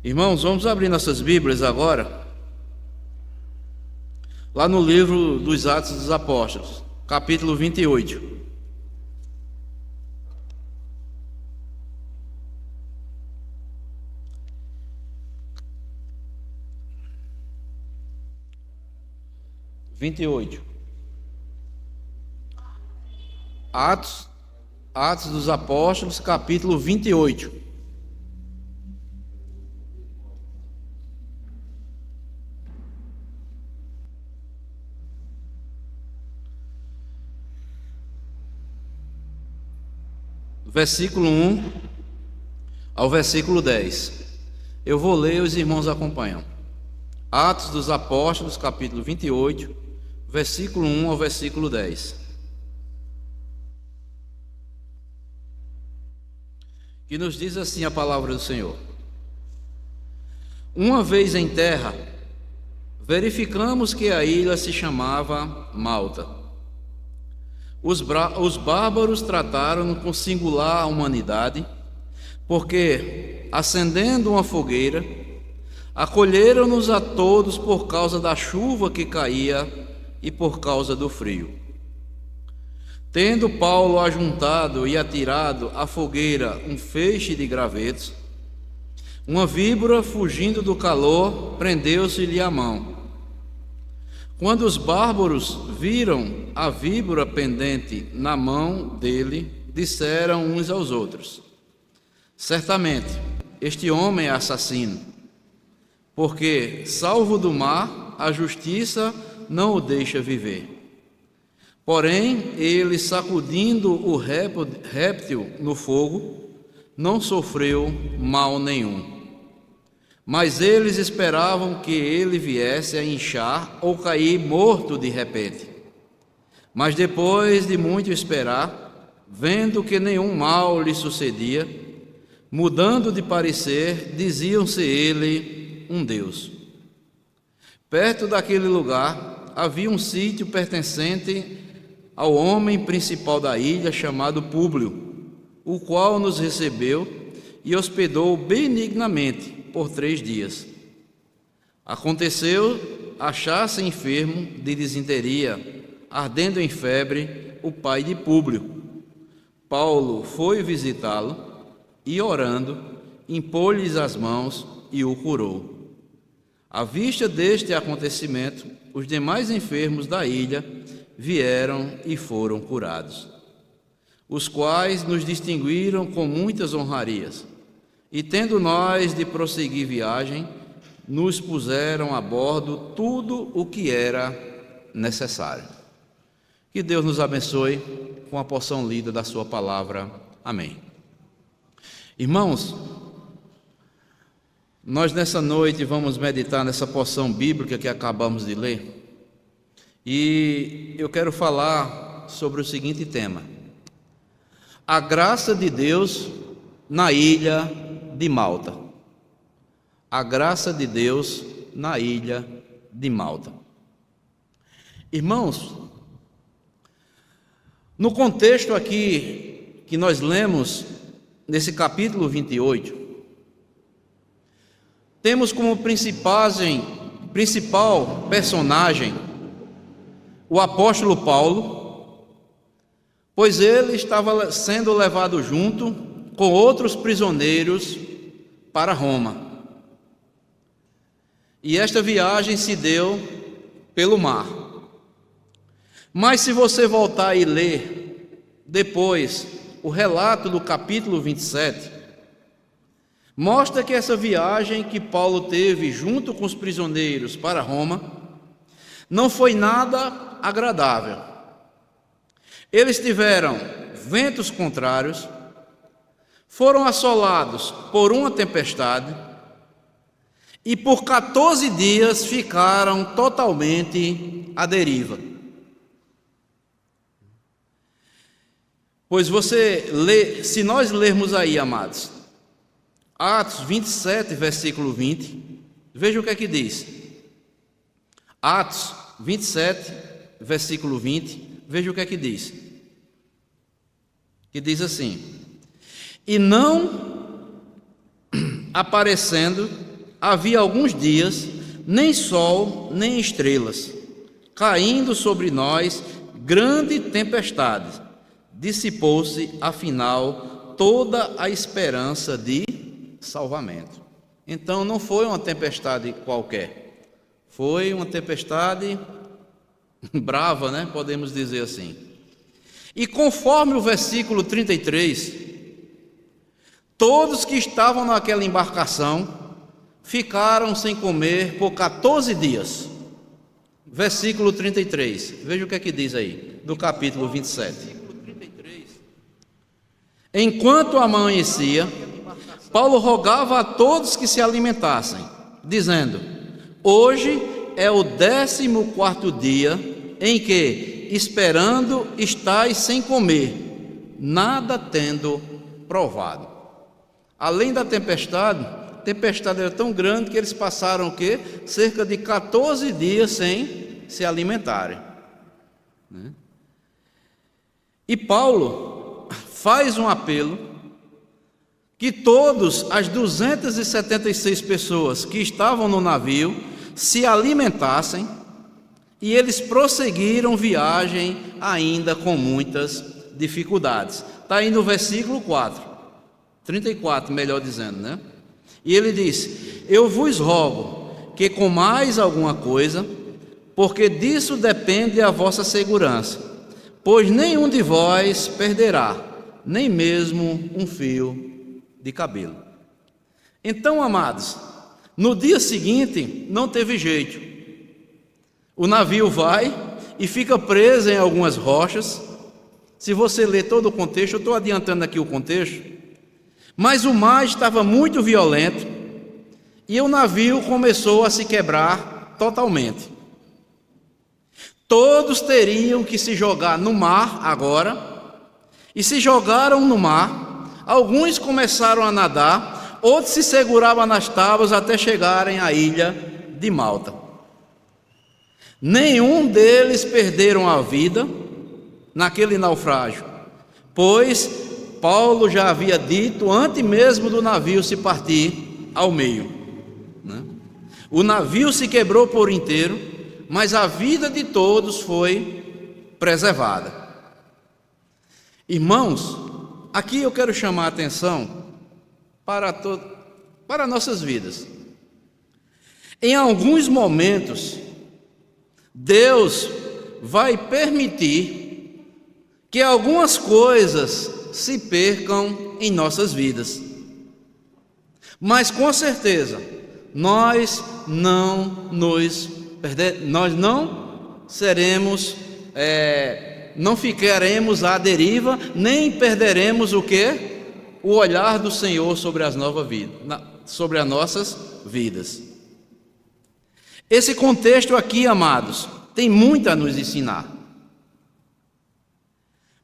Irmãos, vamos abrir nossas Bíblias agora, lá no livro dos Atos dos Apóstolos, capítulo 28. Atos dos Apóstolos, capítulo 28. Versículo 1 ao versículo 10. Eu vou ler, os irmãos acompanham. Atos dos Apóstolos, capítulo 28, versículo 1 ao versículo 10. Que nos diz assim a palavra do Senhor: Uma vez em terra, verificamos que a ilha se chamava Malta. Os bárbaros trataram-no com singular humanidade, porque, acendendo uma fogueira, acolheram-nos a todos por causa da chuva que caía e por causa do frio. Tendo Paulo ajuntado e atirado à fogueira um feixe de gravetos, uma víbora, fugindo do calor, prendeu-se-lhe à mão. Quando os bárbaros viram a víbora pendente na mão dele, disseram uns aos outros: Certamente, este homem é assassino, porque, salvo do mar, a justiça não o deixa viver. Porém, ele, sacudindo o réptil no fogo, não sofreu mal nenhum. Mas eles esperavam que ele viesse a inchar ou cair morto de repente. Mas depois de muito esperar, vendo que nenhum mal lhe sucedia, mudando de parecer, diziam-se ele um Deus. Perto daquele lugar havia um sítio pertencente ao homem principal da ilha, chamado Públio, o qual nos recebeu e hospedou benignamente por 3 dias. Aconteceu achar-se enfermo de disenteria, ardendo em febre, o pai de Públio. Paulo foi visitá-lo e, orando, impôs-lhes as mãos e o curou. À vista deste acontecimento, os demais enfermos da ilha vieram e foram curados, os quais nos distinguiram com muitas honrarias. E tendo nós de prosseguir viagem, nos puseram a bordo tudo o que era necessário. Que Deus nos abençoe com a porção lida da sua palavra. Amém. Irmãos, nós nessa noite vamos meditar nessa porção bíblica que acabamos de ler. E eu quero falar sobre o seguinte tema: a graça de Deus na ilha de Malta. A graça de Deus na ilha de Malta. Irmãos, no contexto aqui que nós lemos nesse capítulo 28, temos como principal personagem o apóstolo Paulo, pois ele estava sendo levado junto com outros prisioneiros para Roma. E esta viagem se deu pelo mar. Mas se você voltar e ler depois o relato do capítulo 27, mostra que essa viagem que Paulo teve junto com os prisioneiros para Roma não foi nada agradável. Eles tiveram ventos contrários, foram assolados por uma tempestade e por 14 dias ficaram totalmente à deriva. Pois se nós lermos aí, amados, Atos 27, versículo 20, veja o que é que diz. Atos 27, versículo 20, veja o que é que diz. Que diz assim: E não aparecendo havia alguns dias, nem sol, nem estrelas, caindo sobre nós grande tempestade. Dissipou-se, afinal, toda a esperança de salvamento. Então não foi uma tempestade qualquer, foi uma tempestade brava, né? Podemos dizer assim. E conforme o versículo 33, todos que estavam naquela embarcação ficaram sem comer por 14 dias. Versículo 33, veja o que é que diz aí, do capítulo 27. Enquanto amanhecia, Paulo rogava a todos que se alimentassem, dizendo: hoje é o 14º dia em que, esperando, estais sem comer, nada tendo provado. Além da tempestade, a tempestade era tão grande que eles passaram o quê? Cerca de 14 dias sem se alimentarem. E Paulo faz um apelo que todos as 276 pessoas que estavam no navio se alimentassem, e eles prosseguiram viagem ainda com muitas dificuldades. Está aí no versículo 34, melhor dizendo, né? E ele diz: eu vos rogo que comais alguma coisa, porque disso depende a vossa segurança, pois nenhum de vós perderá, nem mesmo um fio de cabelo. Então, amados, no dia seguinte não teve jeito. O navio vai e fica preso em algumas rochas. Se você ler todo o contexto, eu estou adiantando aqui o contexto, mas o mar estava muito violento e o navio começou a se quebrar totalmente. Todos teriam que se jogar no mar agora, e se jogaram no mar. Alguns começaram a nadar, outros se seguravam nas tábuas até chegarem à ilha de Malta. Nenhum deles perderam a vida naquele naufrágio, pois Paulo já havia dito antes mesmo do navio se partir ao meio, né? O navio se quebrou por inteiro, mas a vida de todos foi preservada. Irmãos, aqui eu quero chamar a atenção para nossas vidas. Em alguns momentos, Deus vai permitir que algumas coisas se percam em nossas vidas, mas com certeza nós não seremos, não ficaremos à deriva, nem perderemos o quê? O olhar do Senhor sobre as nossas vidas. Esse contexto aqui, amados, tem muito a nos ensinar.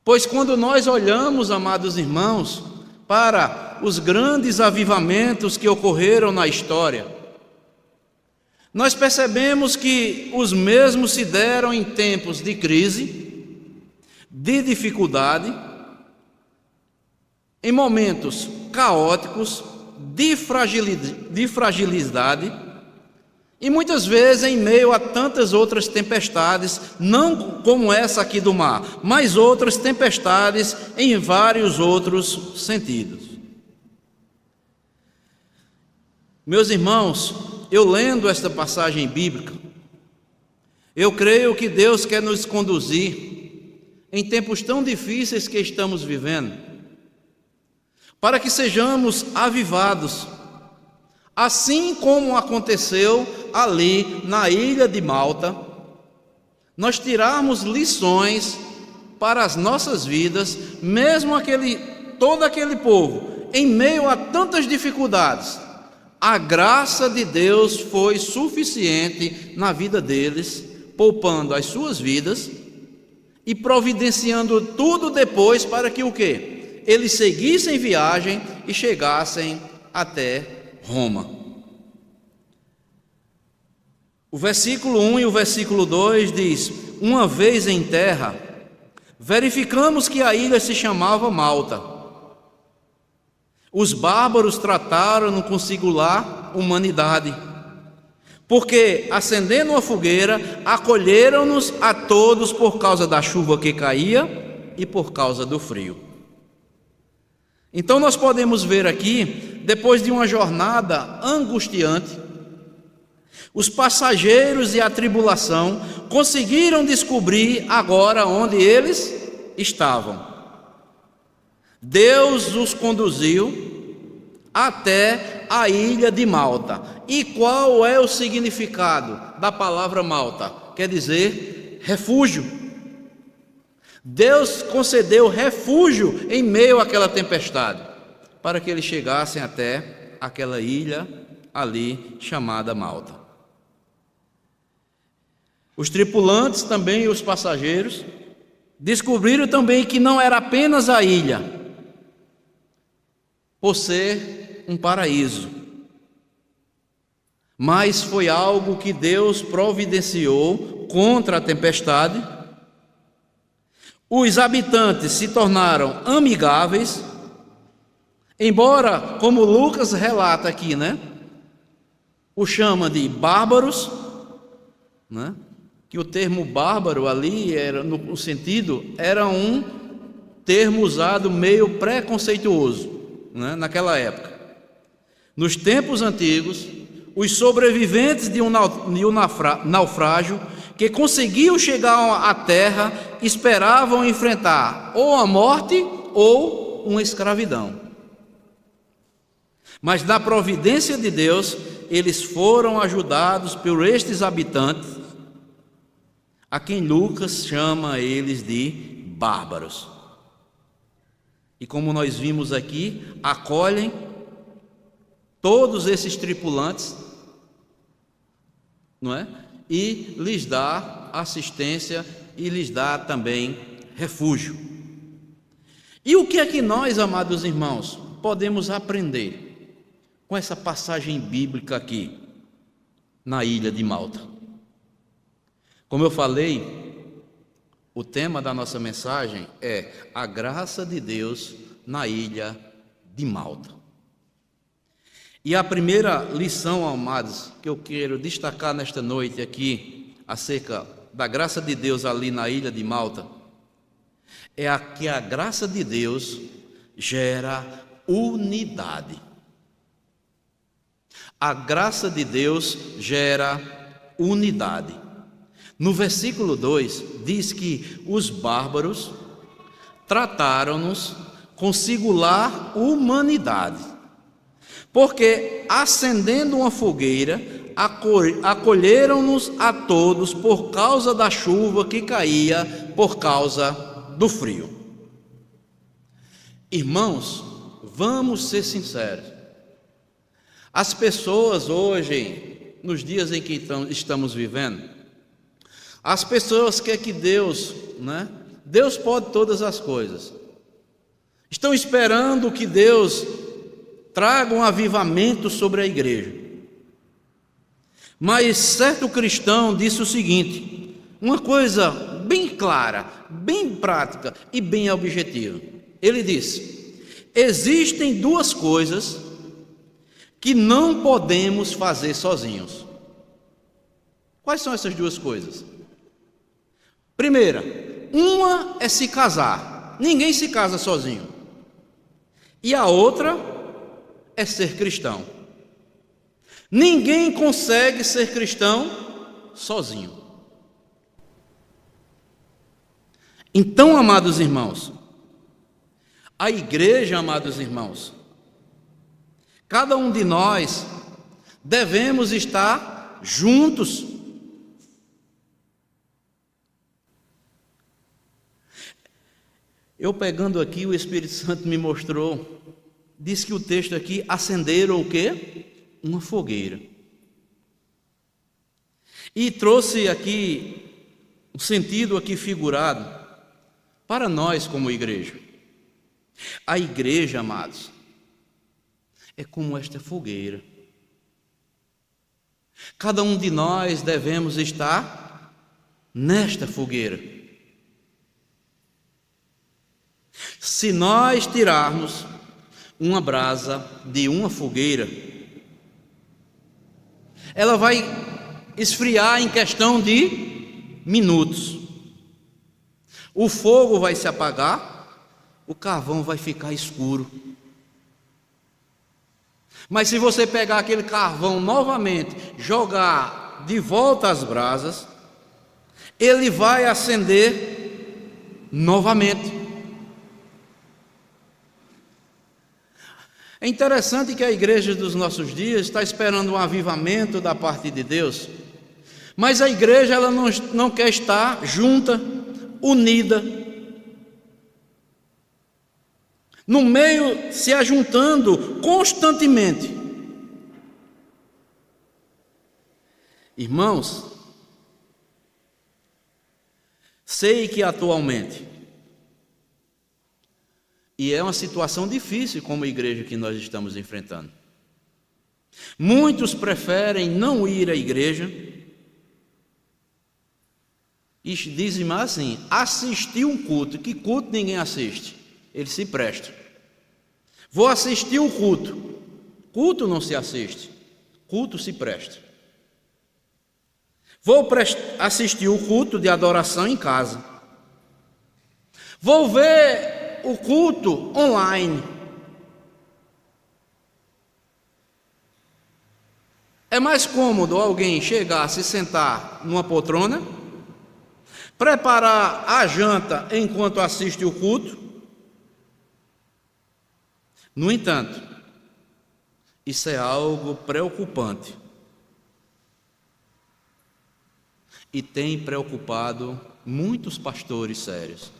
Pois quando nós olhamos, amados irmãos, para os grandes avivamentos que ocorreram na história, nós percebemos que os mesmos se deram em tempos de crise, de dificuldade, em momentos caóticos, de fragilidade, e muitas vezes em meio a tantas outras tempestades, não como essa aqui do mar, mas outras tempestades em vários outros sentidos. Meus irmãos, eu lendo esta passagem bíblica, eu creio que Deus quer nos conduzir em tempos tão difíceis que estamos vivendo, para que sejamos avivados, assim como aconteceu ali na ilha de Malta, nós tirarmos lições para as nossas vidas, mesmo todo aquele povo, em meio a tantas dificuldades, a graça de Deus foi suficiente na vida deles, poupando as suas vidas e providenciando tudo depois para que o quê? Eles seguissem viagem e chegassem até Roma. O versículo 1 e o versículo 2 diz: uma vez em terra, verificamos que a ilha se chamava Malta. Os bárbaros trataram com singular humanidade, porque, acendendo uma fogueira, acolheram-nos a todos por causa da chuva que caía e por causa do frio. Então nós podemos ver aqui, depois de uma jornada angustiante, os passageiros e a tribulação conseguiram descobrir agora onde eles estavam. Deus os conduziu até a ilha de Malta. E qual é o significado da palavra Malta? Quer dizer refúgio. Deus concedeu refúgio em meio àquela tempestade, para que eles chegassem até aquela ilha ali chamada Malta. Os tripulantes também e os passageiros descobriram também que não era apenas a ilha, por ser um paraíso, mas foi algo que Deus providenciou contra a tempestade. Os habitantes se tornaram amigáveis, embora, como Lucas relata aqui, o chama de bárbaros, que o termo bárbaro ali, no sentido, era um termo usado meio preconceituoso, naquela época. Nos tempos antigos, os sobreviventes de um naufrágio que conseguiam chegar à terra esperavam enfrentar ou a morte ou uma escravidão. Mas na providência de Deus, eles foram ajudados por estes habitantes, a quem Lucas chama eles de bárbaros. E como nós vimos aqui, acolhem todos esses tripulantes, e lhes dá assistência e lhes dá também refúgio. E o que é que nós, amados irmãos, podemos aprender com essa passagem bíblica aqui na ilha de Malta? Como eu falei, o tema da nossa mensagem é a graça de Deus na ilha de Malta. E a primeira lição, amados, que eu quero destacar nesta noite aqui, acerca da graça de Deus ali na ilha de Malta, é que a graça de Deus gera unidade. A graça de Deus gera unidade. No versículo 2, diz que os bárbaros trataram-nos com singular humanidade, porque, acendendo uma fogueira, acolheram-nos a todos por causa da chuva que caía, por causa do frio. Irmãos, vamos ser sinceros. As pessoas hoje, nos dias em que estamos vivendo, as pessoas querem que Deus, Deus pode todas as coisas, estão esperando que Deus traga um avivamento sobre a igreja. Mas certo cristão disse o seguinte, uma coisa bem clara, bem prática e bem objetiva. Ele disse: existem duas coisas que não podemos fazer sozinhos. Quais são essas duas coisas? Primeira, uma é se casar. Ninguém se casa sozinho. E a outra é ser cristão. Ninguém consegue ser cristão sozinho. Então, amados irmãos, a igreja, amados irmãos, cada um de nós devemos estar juntos. Eu pegando aqui, o Espírito Santo me mostrou, diz que o texto aqui, acenderam o quê? Uma fogueira. E trouxe aqui um sentido aqui figurado para nós como igreja. A igreja, amados, é como esta fogueira. Cada um de nós devemos estar nesta fogueira. Se nós tirarmos uma brasa de uma fogueira, ela vai esfriar em questão de minutos. O fogo vai se apagar, o carvão vai ficar escuro. Mas se você pegar aquele carvão novamente, jogar de volta às brasas, ele vai acender novamente. É interessante que a igreja dos nossos dias está esperando um avivamento da parte de Deus, mas a igreja ela não quer estar junta, unida, no meio, se ajuntando constantemente. Irmãos, sei que atualmente, e é uma situação difícil como igreja que nós estamos enfrentando, muitos preferem não ir à igreja e dizem mais assim: assistir um culto. Que culto ninguém assiste? Ele se presta. Vou assistir um culto. Culto não se assiste, culto se presta. Vou assistir o culto de adoração em casa. Vou ver o culto online. É mais cômodo alguém chegar, se sentar numa poltrona, preparar a janta enquanto assiste o culto. No entanto, isso é algo preocupante e tem preocupado muitos pastores sérios.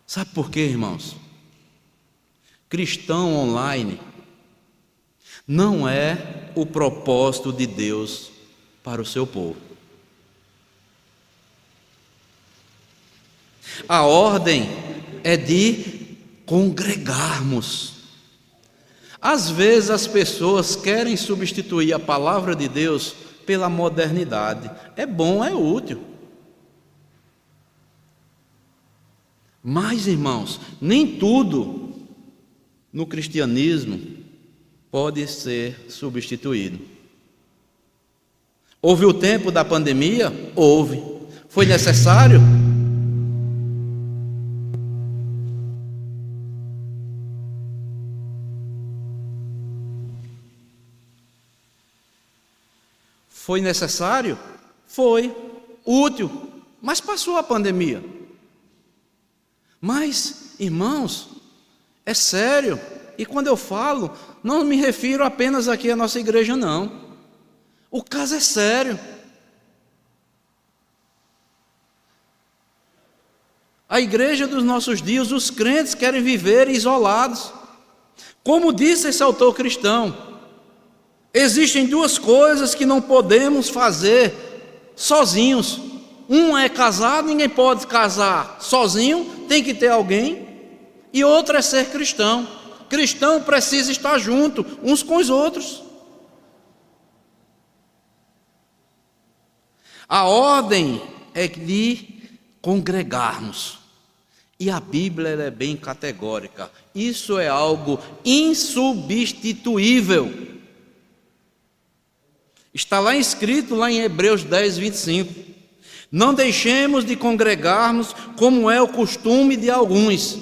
Sabe por quê, irmãos? Cristão online não é o propósito de Deus para o seu povo. A ordem é de congregarmos. Às vezes as pessoas querem substituir a palavra de Deus pela modernidade. É bom, é útil. Mas, irmãos, nem tudo no cristianismo pode ser substituído. Houve o tempo da pandemia? Houve. Foi necessário? Foi necessário? Foi. Útil. Mas passou a pandemia. Mas, irmãos, é sério. E quando eu falo, não me refiro apenas aqui à nossa igreja, não. O caso é sério. A igreja dos nossos dias, os crentes querem viver isolados. Como disse esse autor cristão, existem duas coisas que não podemos fazer sozinhos. Um é casar, ninguém pode casar sozinho, tem que ter alguém. E outro é ser cristão. Cristão precisa estar junto uns com os outros. A ordem é de congregarmos. E a Bíblia ela é bem categórica. Isso é algo insubstituível. Está lá escrito, lá em Hebreus 10, 25. Não deixemos de congregarmos como é o costume de alguns.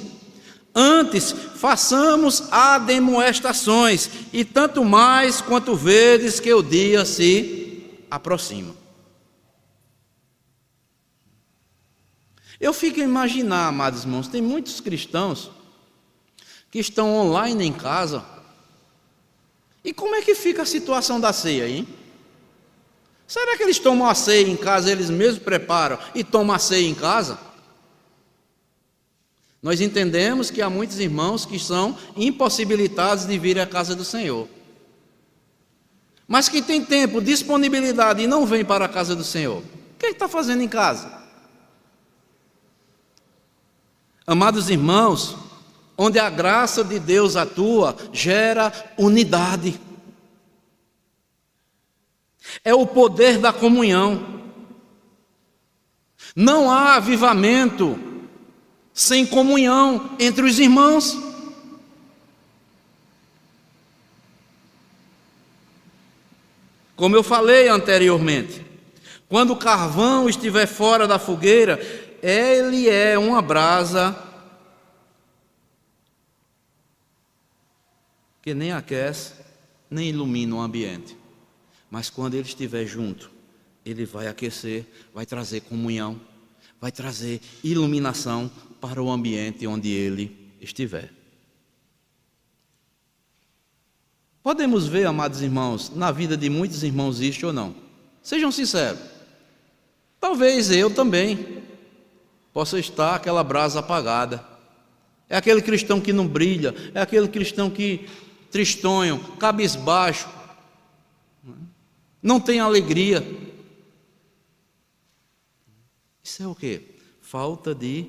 Antes, façamos admoestações, e tanto mais quanto vedes que o dia se aproxima. Eu fico a imaginar, amados irmãos, tem muitos cristãos que estão online em casa. E como é que fica a situação da ceia, hein? Será que eles tomam a ceia em casa, eles mesmos preparam e tomam a ceia em casa? Nós entendemos que há muitos irmãos que são impossibilitados de vir à casa do Senhor. Mas que tem tempo, disponibilidade e não vem para a casa do Senhor. O que está fazendo em casa? Amados irmãos, onde a graça de Deus atua, gera unidade. É o poder da comunhão. Não há avivamento sem comunhão entre os irmãos. Como eu falei anteriormente, quando o carvão estiver fora da fogueira, ele é uma brasa que nem aquece, nem ilumina o ambiente. Mas quando ele estiver junto, ele vai aquecer, vai trazer comunhão, vai trazer iluminação para o ambiente onde ele estiver. Podemos ver, amados irmãos, na vida de muitos irmãos isto ou não? Sejam sinceros. Talvez eu também possa estar aquela brasa apagada. É aquele cristão que não brilha, é aquele cristão que tristonho, cabisbaixo, não tem alegria. Isso é o quê? Falta de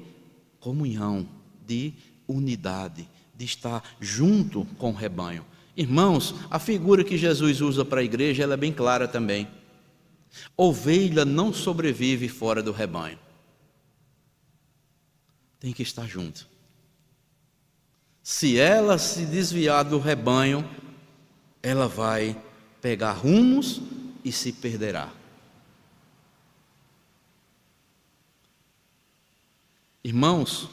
comunhão, de unidade, de estar junto com o rebanho. Irmãos, a figura que Jesus usa para a igreja, ela é bem clara também. Ovelha não sobrevive fora do rebanho. Tem que estar junto. Se ela se desviar do rebanho, ela vai pegar rumos e se perderá. Irmãos,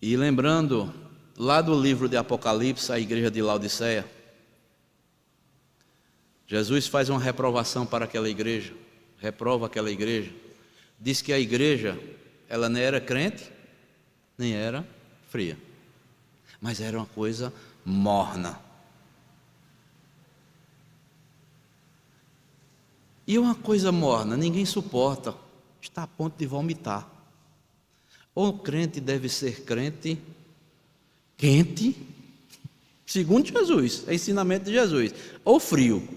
e lembrando lá do livro de Apocalipse, a igreja de Laodiceia, Jesus faz uma reprovação para aquela igreja, reprova aquela igreja, diz que a igreja, ela não era crente, nem era fria, mas era uma coisa morna. E uma coisa morna, ninguém suporta, está a ponto de vomitar. Ou o crente deve ser crente quente, segundo Jesus, é ensinamento de Jesus, ou frio.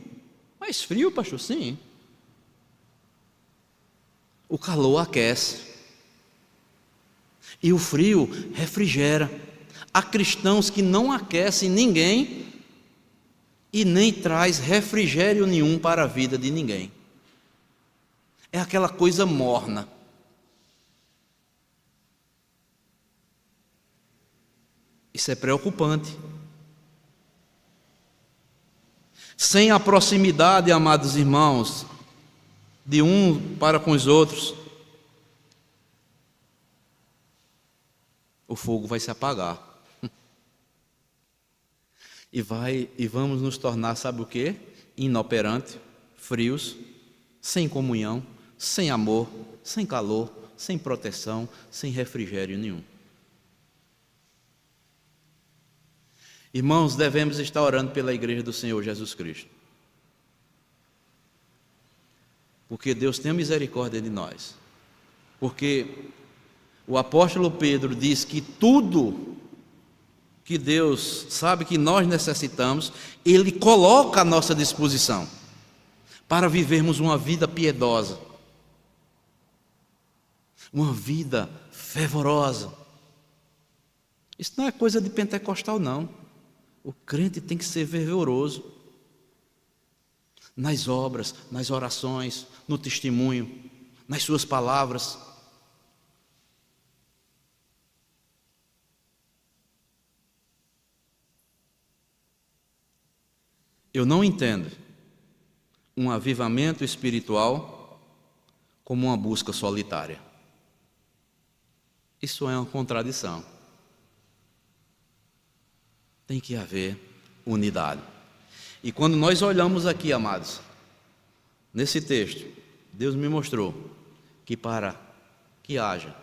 Mas frio, pastor, sim. O calor aquece e o frio refrigera. Há cristãos que não aquecem ninguém e nem traz refrigério nenhum para a vida de ninguém. É aquela coisa morna. Isso é preocupante. Sem a proximidade, amados irmãos, de um para com os outros, o fogo vai se apagar. E vamos nos tornar, sabe o quê? Inoperante, frios, sem comunhão, sem amor, sem calor, sem proteção, sem refrigério nenhum. Irmãos, devemos estar orando pela igreja do Senhor Jesus Cristo. Porque Deus tem misericórdia de nós. Porque o apóstolo Pedro diz que tudo que Deus sabe que nós necessitamos, Ele coloca à nossa disposição para vivermos uma vida piedosa, uma vida fervorosa. Isso não é coisa de pentecostal, não. O crente tem que ser fervoroso nas obras, nas orações, no testemunho, nas suas palavras. Eu não entendo um avivamento espiritual como uma busca solitária. Isso é uma contradição. Tem que haver unidade. E quando nós olhamos aqui, amados, nesse texto, Deus me mostrou que para que haja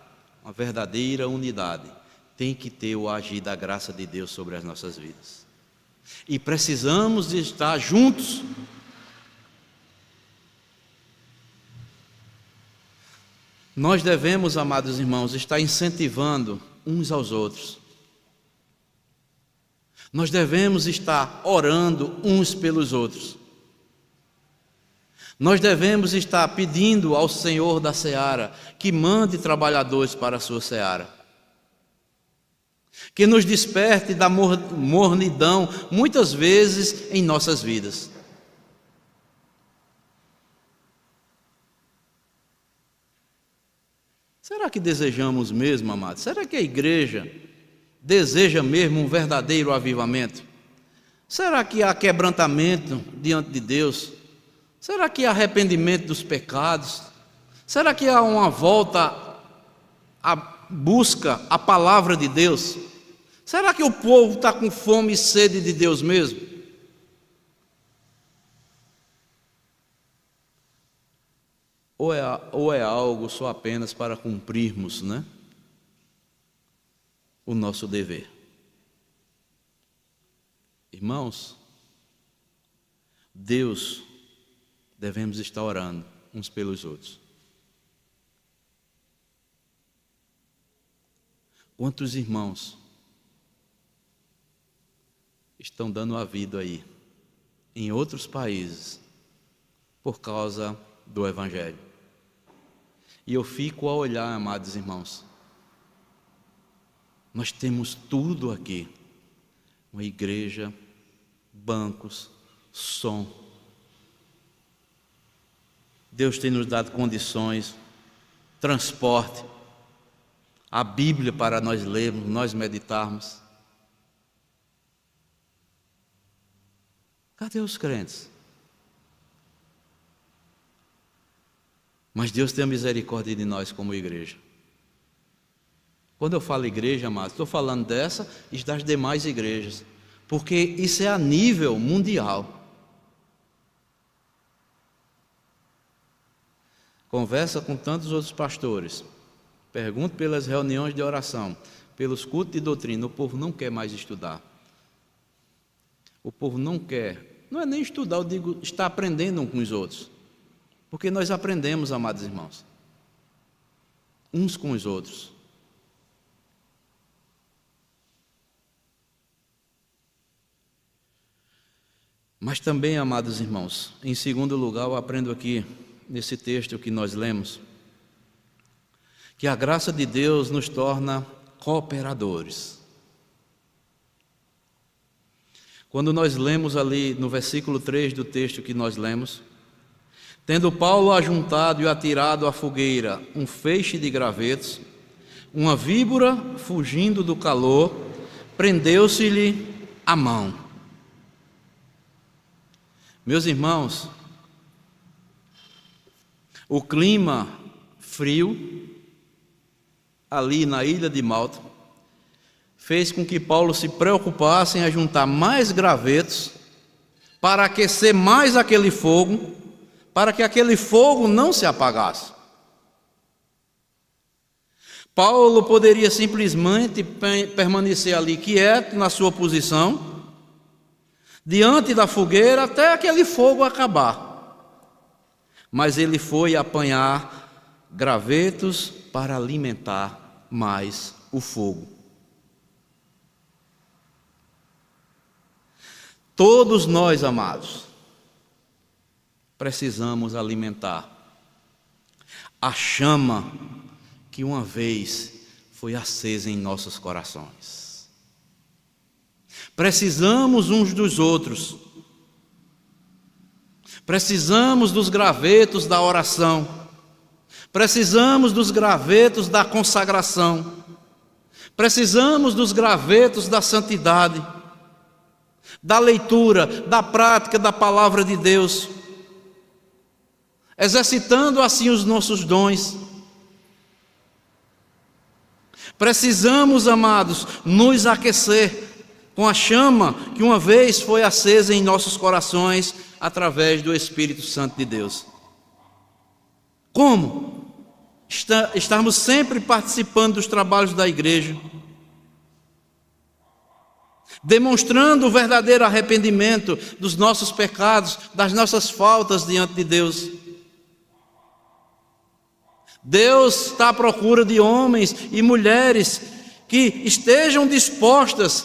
uma verdadeira unidade, tem que ter o agir da graça de Deus sobre as nossas vidas. E precisamos de estar juntos. Nós devemos, amados irmãos, estar incentivando uns aos outros. Nós devemos estar orando uns pelos outros. Nós devemos estar pedindo ao Senhor da seara que mande trabalhadores para a sua seara. Que nos desperte da mornidão, muitas vezes em nossas vidas. Será que desejamos mesmo, amados? Será que a igreja deseja mesmo um verdadeiro avivamento? Será que há quebrantamento diante de Deus? Será que há arrependimento dos pecados? Será que há uma volta à busca à palavra de Deus? Será que o povo está com fome e sede de Deus mesmo? Ou é algo só apenas para cumprirmos, né, o nosso dever? Irmãos, Deus, devemos estar orando uns pelos outros. Quantos irmãos estão dando a vida aí, em outros países, por causa do Evangelho? E eu fico a olhar, amados irmãos, nós temos tudo aqui, uma igreja, bancos, som. Deus tem nos dado condições, transporte, a Bíblia para nós lermos, nós meditarmos. Cadê os crentes? Mas Deus tem a misericórdia de nós como igreja. Quando eu falo igreja, amados, estou falando dessa e das demais igrejas, porque isso é a nível mundial. Conversa com tantos outros pastores, pergunto pelas reuniões de oração, pelos cultos de doutrina, o povo não quer mais estudar. O povo não quer, não é nem estudar, eu digo, está aprendendo uns com os outros. Porque nós aprendemos, amados irmãos, uns com os outros. Mas também, amados irmãos, em segundo lugar, eu aprendo aqui, nesse texto que nós lemos, que a graça de Deus nos torna cooperadores. Quando nós lemos ali no versículo 3 do texto que nós lemos, tendo Paulo ajuntado e atirado à fogueira um feixe de gravetos, uma víbora, fugindo do calor, prendeu-se-lhe a mão. Meus irmãos, o clima frio ali na ilha de Malta fez com que Paulo se preocupasse em ajuntar mais gravetos para aquecer mais aquele fogo, para que aquele fogo não se apagasse. Paulo poderia simplesmente permanecer ali quieto na sua posição, diante da fogueira até aquele fogo acabar. Mas ele foi apanhar gravetos para alimentar mais o fogo. Todos nós, amados, precisamos alimentar a chama que uma vez foi acesa em nossos corações. Precisamos uns dos outros. Precisamos dos gravetos da oração. Precisamos dos gravetos da consagração. Precisamos dos gravetos da santidade, da leitura, da prática da palavra de Deus, exercitando assim os nossos dons. Precisamos, amados, nos aquecer com a chama que uma vez foi acesa em nossos corações através do Espírito Santo de Deus. Como? Estarmos sempre participando dos trabalhos da igreja, demonstrando o verdadeiro arrependimento dos nossos pecados, das nossas faltas diante de Deus. Deus está à procura de homens e mulheres que estejam dispostos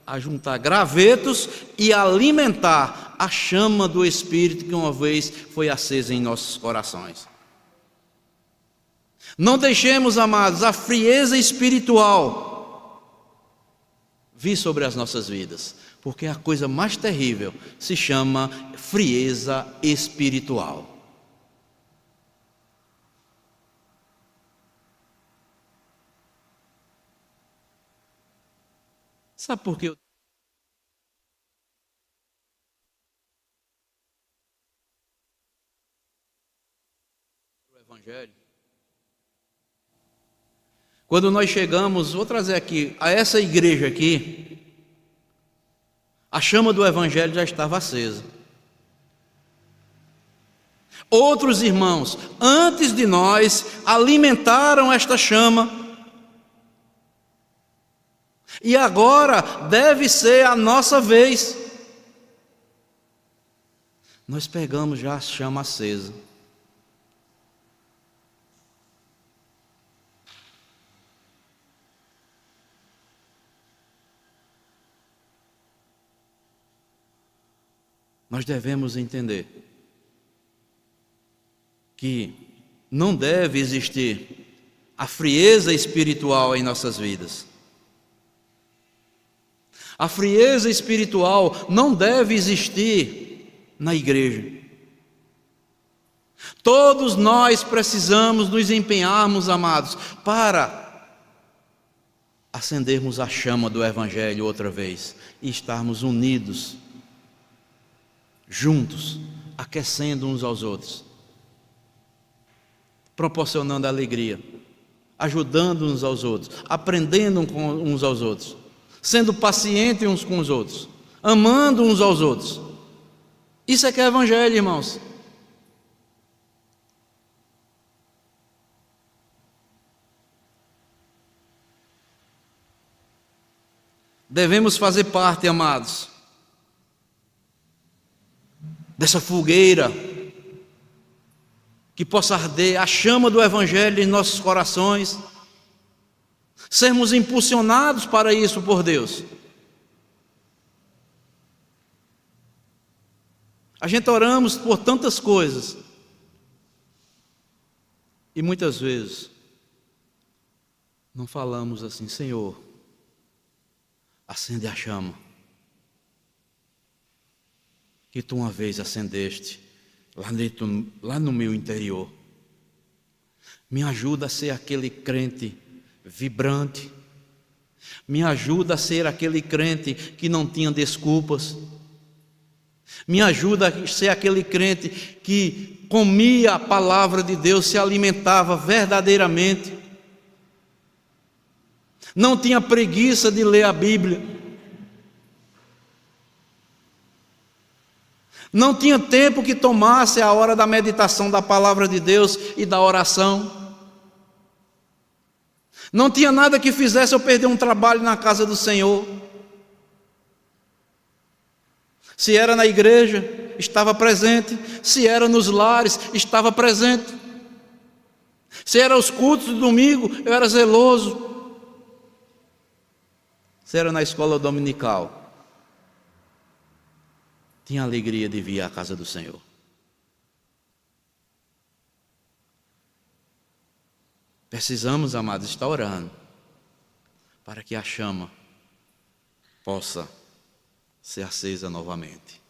a juntar gravetos e alimentar a chama do Espírito que uma vez foi acesa em nossos corações. Não deixemos, amados, a frieza espiritual vir sobre as nossas vidas, porque a coisa mais terrível se chama frieza espiritual. Sabe por quê? O Evangelho. Quando nós chegamos, vou trazer aqui, a essa igreja aqui, a chama do Evangelho já estava acesa. Outros irmãos, antes de nós, alimentaram esta chama. E agora deve ser a nossa vez. Nós pegamos já a chama acesa. Nós devemos entender que não deve existir a frieza espiritual em nossas vidas. A frieza espiritual não deve existir na igreja. Todos nós precisamos nos empenharmos, amados, para acendermos a chama do Evangelho outra vez e estarmos unidos, juntos, aquecendo uns aos outros, proporcionando alegria, ajudando uns aos outros, aprendendo uns aos outros, sendo paciente uns com os outros, amando uns aos outros. Isso é que é Evangelho, irmãos. Devemos fazer parte, amados, dessa fogueira que possa arder a chama do Evangelho em nossos corações, sermos impulsionados para isso por Deus. A gente oramos por tantas coisas e muitas vezes não falamos assim: Senhor, acende a chama que tu uma vez acendeste lá no meu interior. Me ajuda a ser aquele crente vibrante. Me ajuda a ser aquele crente que não tinha desculpas. Me ajuda a ser aquele crente que comia a palavra de Deus, se alimentava verdadeiramente. Não tinha preguiça de ler a Bíblia. Não tinha tempo que tomasse a hora da meditação da palavra de Deus e da oração. Não tinha nada que fizesse eu perder um trabalho na casa do Senhor. Se era na igreja, estava presente. Se era nos lares, estava presente. Se era os cultos do domingo, eu era zeloso. Se era na escola dominical, tinha alegria de vir à casa do Senhor. Precisamos, amados, estar orando para que a chama possa ser acesa novamente.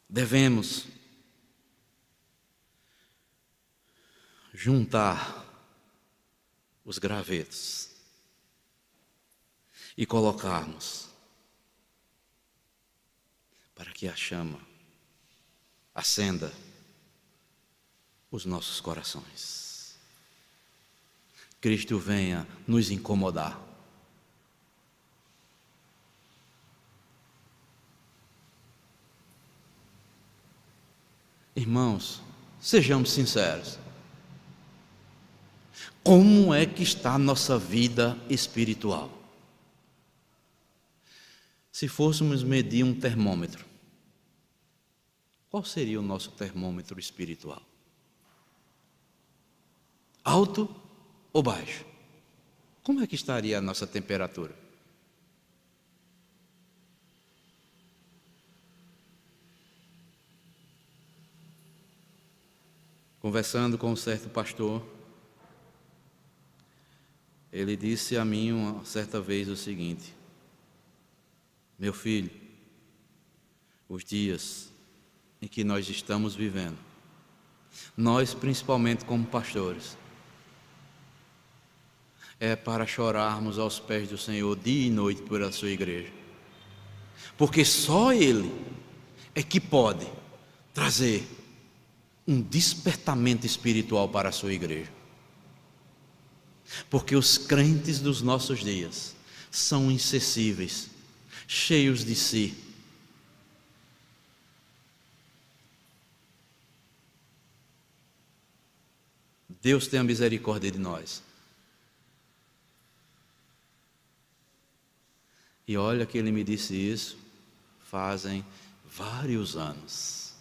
Devemos juntar os gravetos e colocarmos para que a chama acenda os nossos corações. Cristo venha nos incomodar. Irmãos, sejamos sinceros. Como é que está a nossa vida espiritual? Se fôssemos medir um termômetro, qual seria o nosso termômetro espiritual? Alto ou baixo? Como é que estaria a nossa temperatura? Conversando com um certo pastor, ele disse a mim uma certa vez o seguinte: meu filho, os dias em que nós estamos vivendo nós principalmente como pastores, é para chorarmos aos pés do Senhor dia e noite pela sua igreja, porque só Ele é que pode trazer um despertamento espiritual para a sua igreja, porque os crentes dos nossos dias são insensíveis, cheios de si. Deus tenha misericórdia de nós. E olha que ele me disse isso fazem vários anos.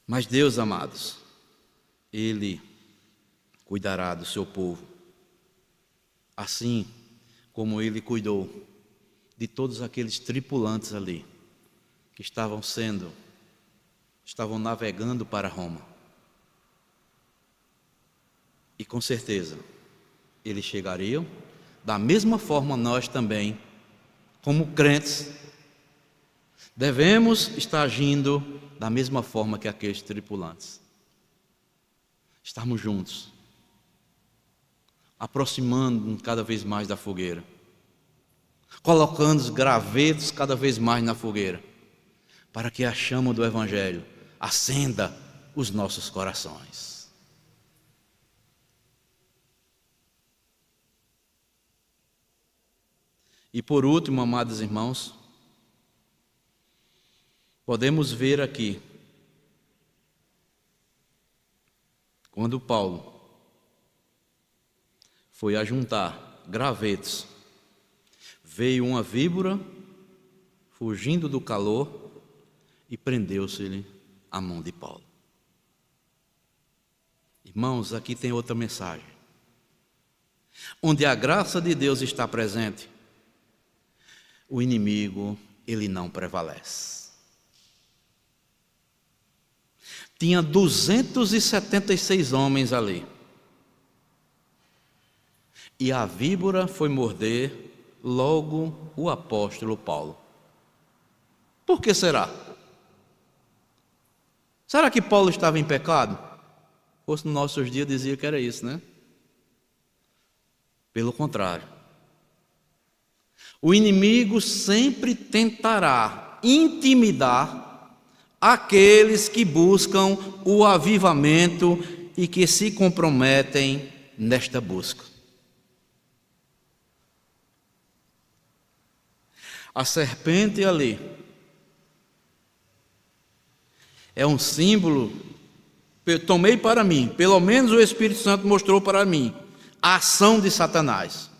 Mas Deus, amados, Ele cuidará do seu povo, assim como Ele cuidou de todos aqueles tripulantes ali, que estavam navegando para Roma. E com certeza, eles chegariam, da mesma forma nós também, como crentes, devemos estar agindo da mesma forma que aqueles tripulantes. Estarmos juntos, aproximando-nos cada vez mais da fogueira, colocando os gravetos cada vez mais na fogueira, para que a chama do Evangelho acenda os nossos corações. E por último, amados irmãos, podemos ver aqui, quando Paulo foi ajuntar gravetos, veio uma víbora, fugindo do calor, e prendeu-se-lhe a mão de Paulo. Irmãos, aqui tem outra mensagem. Onde a graça de Deus está presente, o inimigo, ele não prevalece. Tinha 276 homens ali. E a víbora foi morder logo o apóstolo Paulo. Por que será? Será que Paulo estava em pecado? Fosse nos nossos dias dizia que era isso, né? Pelo contrário. O inimigo sempre tentará intimidar aqueles que buscam o avivamento e que se comprometem nesta busca. A serpente ali é um símbolo, eu tomei para mim, pelo menos o Espírito Santo mostrou para mim, a ação de Satanás,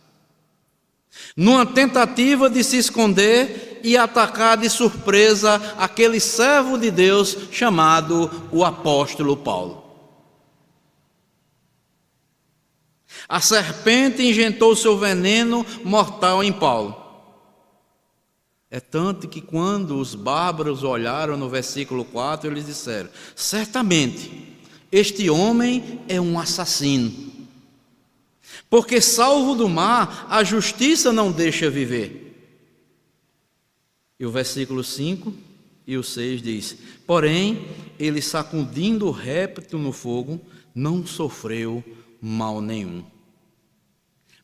numa tentativa de se esconder e atacar de surpresa aquele servo de Deus chamado o apóstolo Paulo. A serpente injetou seu veneno mortal em Paulo. É tanto que quando os bárbaros olharam no versículo 4, eles disseram: certamente este homem é um assassino, porque salvo do mar, a justiça não deixa viver. E o versículo 5 e o 6 diz: porém, ele sacudindo o réptil no fogo, não sofreu mal nenhum.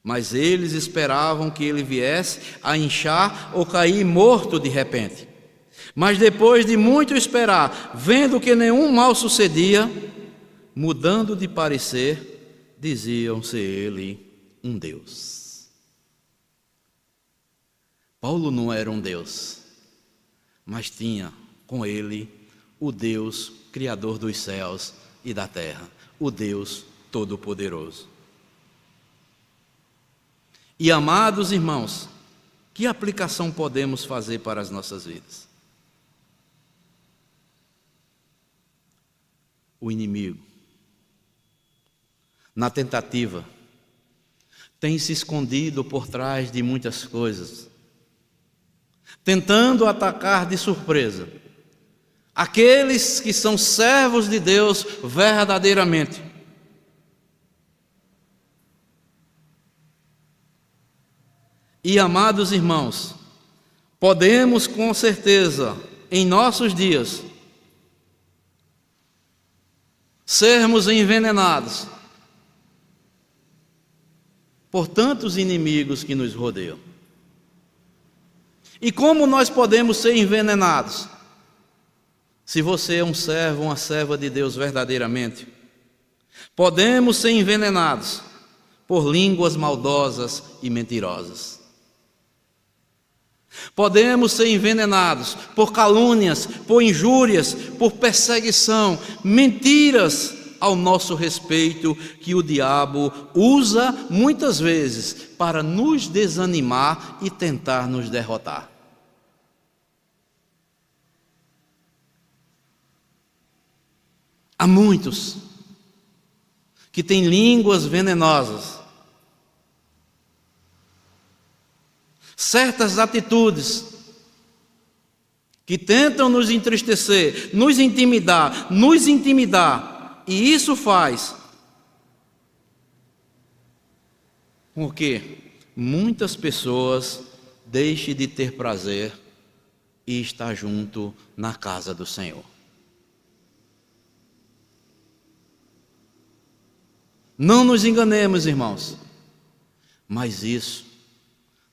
Mas eles esperavam que ele viesse a inchar ou cair morto de repente. Mas depois de muito esperar, vendo que nenhum mal sucedia, mudando de parecer, diziam ser ele um Deus. Paulo não era um Deus, mas tinha com ele o Deus Criador dos céus e da terra, o Deus Todo-Poderoso. E amados irmãos, que aplicação podemos fazer para as nossas vidas? O inimigo, na tentativa, tem se escondido por trás de muitas coisas, tentando atacar de surpresa aqueles que são servos de Deus verdadeiramente. E amados irmãos, podemos com certeza em nossos dias, sermos envenenados por tantos inimigos que nos rodeiam. E como nós podemos ser envenenados? Se você é um servo, uma serva de Deus verdadeiramente, podemos ser envenenados por línguas maldosas e mentirosas. Podemos ser envenenados por calúnias, por injúrias, por perseguição, mentiras ao nosso respeito, que o diabo usa muitas vezes para nos desanimar e tentar nos derrotar. Há muitos que têm línguas venenosas, certas atitudes que tentam nos entristecer, nos intimidar, e isso faz com que muitas pessoas deixem de ter prazer e estar junto na casa do Senhor. Não nos enganemos, irmãos, mas isso,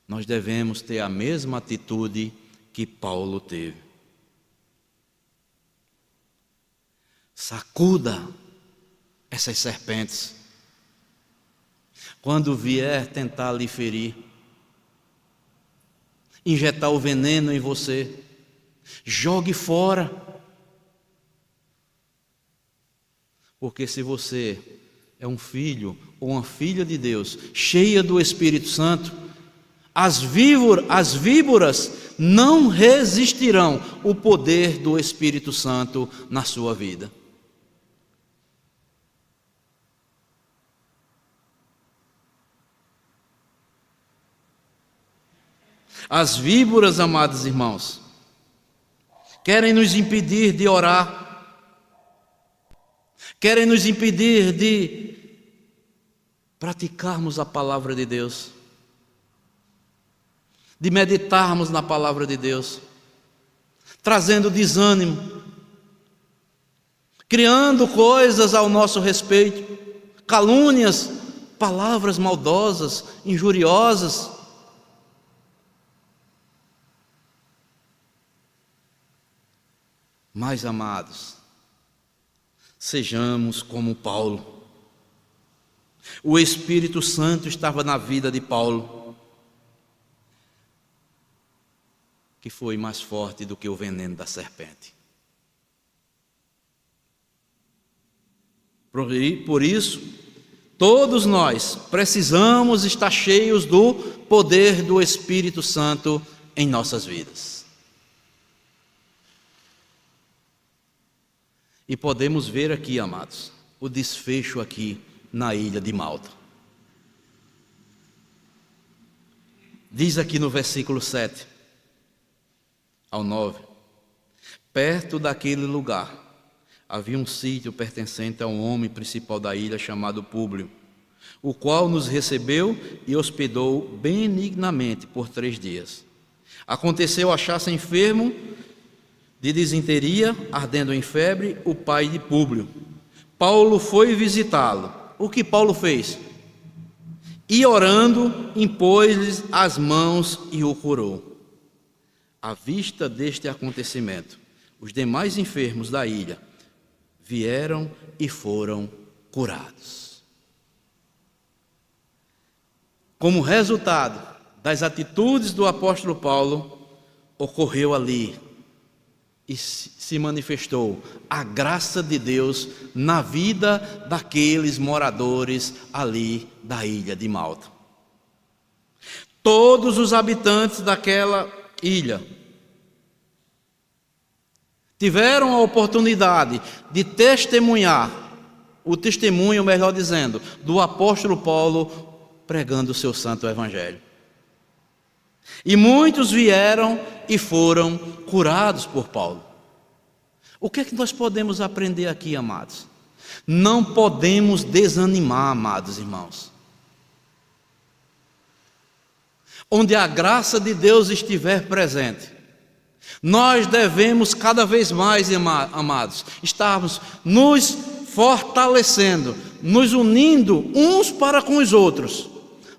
nós devemos ter a mesma atitude que Paulo teve. Sacuda essas serpentes. Quando vier tentar lhe ferir, injetar o veneno em você, jogue fora. Porque se você é um filho ou uma filha de Deus, cheia do Espírito Santo, as víboras não resistirão o poder do Espírito Santo na sua vida. As víboras, amados irmãos, querem nos impedir de orar, querem nos impedir de praticarmos a palavra de Deus, de meditarmos na palavra de Deus, trazendo desânimo, criando coisas ao nosso respeito, calúnias, palavras maldosas, injuriosas. Mas, amados, sejamos como Paulo. O Espírito Santo estava na vida de Paulo, que foi mais forte do que o veneno da serpente. Por isso, todos nós precisamos estar cheios do poder do Espírito Santo em nossas vidas. E podemos ver aqui, amados, o desfecho aqui na ilha de Malta. Diz aqui no versículo 7 ao 9: perto daquele lugar havia um sítio pertencente a um homem principal da ilha chamado Públio, o qual nos recebeu e hospedou benignamente por 3 dias. Aconteceu achar-se enfermo de disenteria, ardendo em febre, o pai de Públio. Paulo foi visitá-lo. O que Paulo fez? E orando, impôs-lhes as mãos e o curou. À vista deste acontecimento, os demais enfermos da ilha vieram e foram curados. Como resultado das atitudes do apóstolo Paulo, ocorreu ali e se manifestou a graça de Deus na vida daqueles moradores ali da ilha de Malta. Todos os habitantes daquela ilha tiveram a oportunidade de testemunhar, o testemunho, melhor dizendo, do apóstolo Paulo pregando o seu santo evangelho. E muitos vieram e foram curados por Paulo. O que é que nós podemos aprender aqui, amados? Não podemos desanimar, amados irmãos. Onde a graça de Deus estiver presente, Nós devemos cada vez mais, amados, estarmos nos fortalecendo, nos unindo uns para com os outros,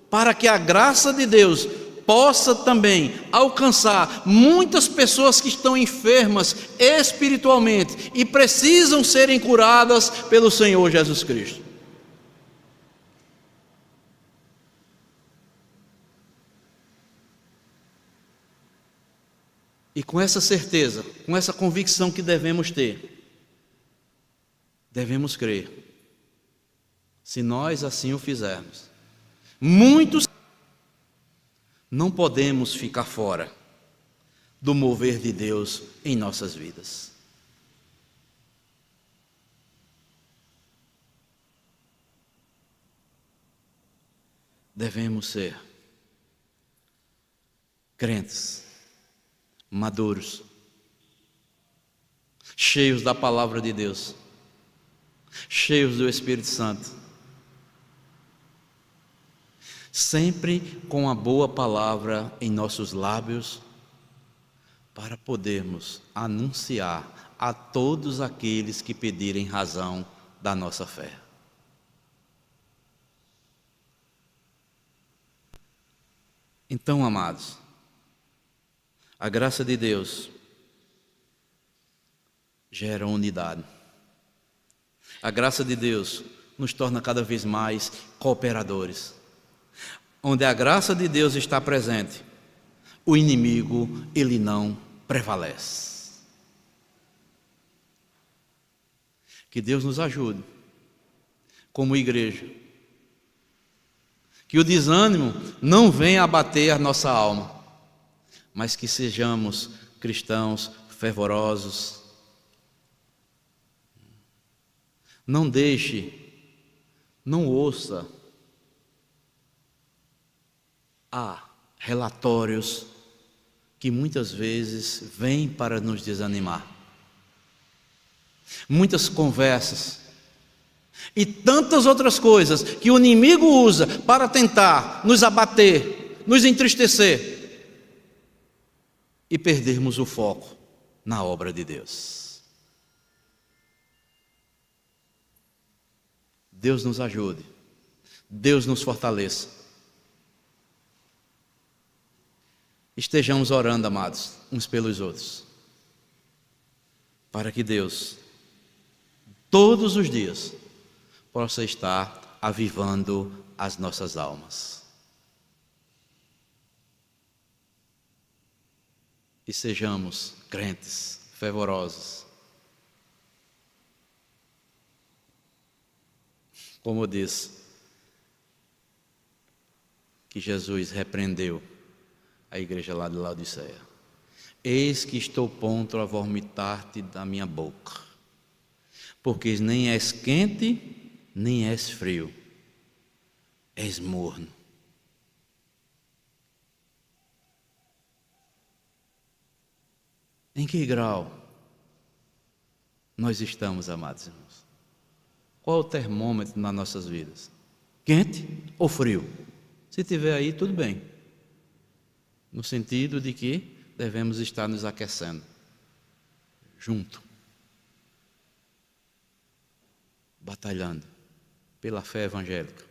para que a graça de Deus possa também alcançar muitas pessoas que estão enfermas espiritualmente e precisam serem curadas pelo Senhor Jesus Cristo. E com essa certeza, com essa convicção que devemos ter, devemos crer. Se nós assim o fizermos, muitos não podemos ficar fora do mover de Deus em nossas vidas. Devemos ser crentes, maduros, cheios da palavra de Deus, cheios do Espírito Santo, sempre com a boa palavra em nossos lábios, para podermos anunciar a todos aqueles que pedirem razão da nossa fé. Então, amados, a graça de Deus gera unidade. A graça de Deus nos torna cada vez mais cooperadores. Onde a graça de Deus está presente, o inimigo, ele não prevalece. Que Deus nos ajude, como igreja, que o desânimo não venha abater a nossa alma, mas que sejamos cristãos fervorosos. Não deixe, não ouça relatórios que muitas vezes vêm para nos desanimar. Muitas conversas e tantas outras coisas que o inimigo usa para tentar nos abater, nos entristecer e perdermos o foco na obra de Deus. Deus nos ajude, Deus nos fortaleça. Estejamos orando, amados, uns pelos outros, para que Deus, todos os dias, possa estar avivando as nossas almas. E sejamos crentes, fervorosos. Como eu disse, que Jesus repreendeu a igreja lá de Laodiceia: eis que estou pronto a vomitar-te da minha boca, porque nem és quente, nem és frio, és morno. Em que grau nós estamos, amados irmãos? Qual é o termômetro nas nossas vidas? Quente ou frio? Se tiver aí, tudo bem, no sentido de que devemos estar nos aquecendo junto, batalhando pela fé evangélica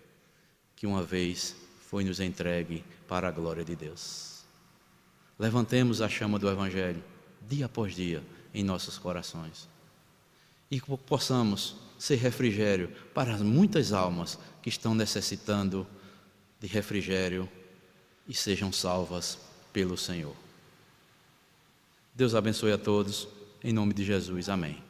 que uma vez foi nos entregue para a glória de Deus. Levantemos a chama do Evangelho dia após dia em nossos corações e que possamos ser refrigério para as muitas almas que estão necessitando de refrigério e sejam salvas pelo Senhor. Deus abençoe a todos, em nome de Jesus, amém.